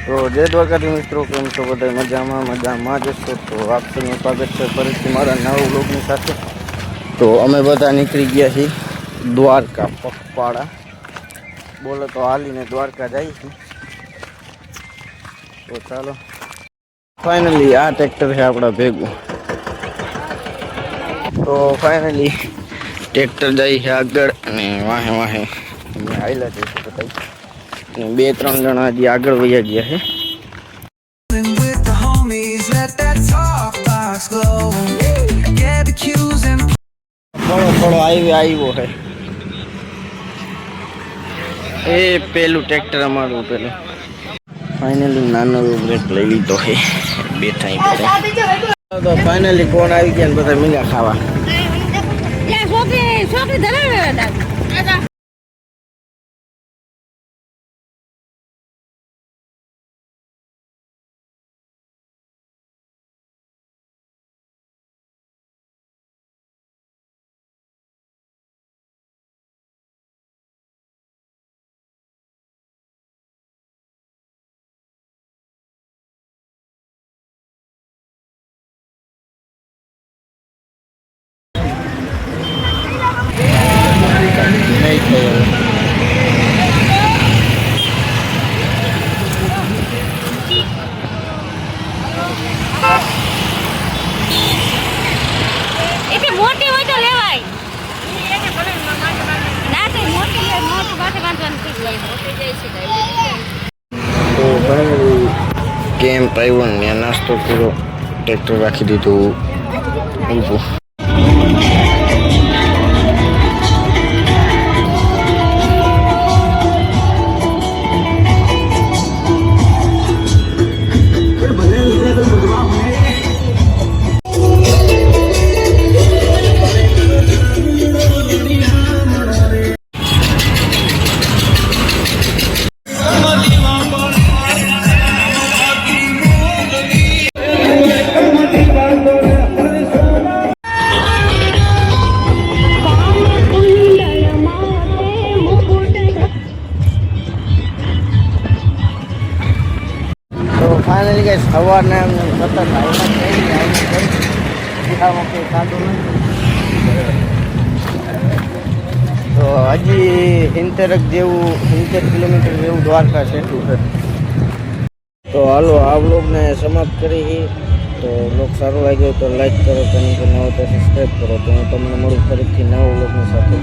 તો જય દ્વારકાથી મિત્રો, કેમ છો બધા? મજામાં જશો તો આપ સૌનું સ્વાગત છે ફરીથી મારા નવા વ્લોગની સાથે। તો અમે બધા નીકળી ગયા છીએ દ્વારકા પગપાળા, બોલો તો હાલીને દ્વારકા જઈએ છીએ। તો ચાલો, ફાઇનલી આ ટ્રેક્ટર છે આપણા ભેગું। તો ફાઇનલી ટ્રેક્ટર જાય છે આગળ અને વાહે વાહે અમે આવેલા જઈશું બધા, અને 2-3 જણા હજી આગળ વયા ગયા છે। થોડો આવ્યો છે એ પેલું ટ્રેક્ટર અમારું પેલું ફાઇનલી નાનો બ્રેક લઈ લીધો છે, બેઠા તો ફાઇનલી કોણ આવી ગયા ને બધા મીંગા ખાવા। નહીં થયો એટલે મોટી હોય તો લેવાય ના, તો મોટી પાસે વાંધવાનું થઈ જાય, મોટી જાય છે। તો ફાઇનલી કેમ્પ આવ્યો ને નાસ્તો કર્યો, ટ્રેક્ટર રાખી દીધું ઊભું। ફાઇનલી કઈ સવારના એમને સતત આવ્યા કંઈ ખાધું નથી, તો હજી 70 કિલોમીટર જેવું દ્વારકા છેટું છે। તો હાલો આ વ્લોગને સમાપ્ત કરી। તો વ્લોગ સારો લાગ્યો તો લાઈક કરો, ચેનલ પર નવો તો સબસ્ક્રાઈબ કરો। તો હું તમને મળું ફરીથી નવા વ્લોગની સાથે।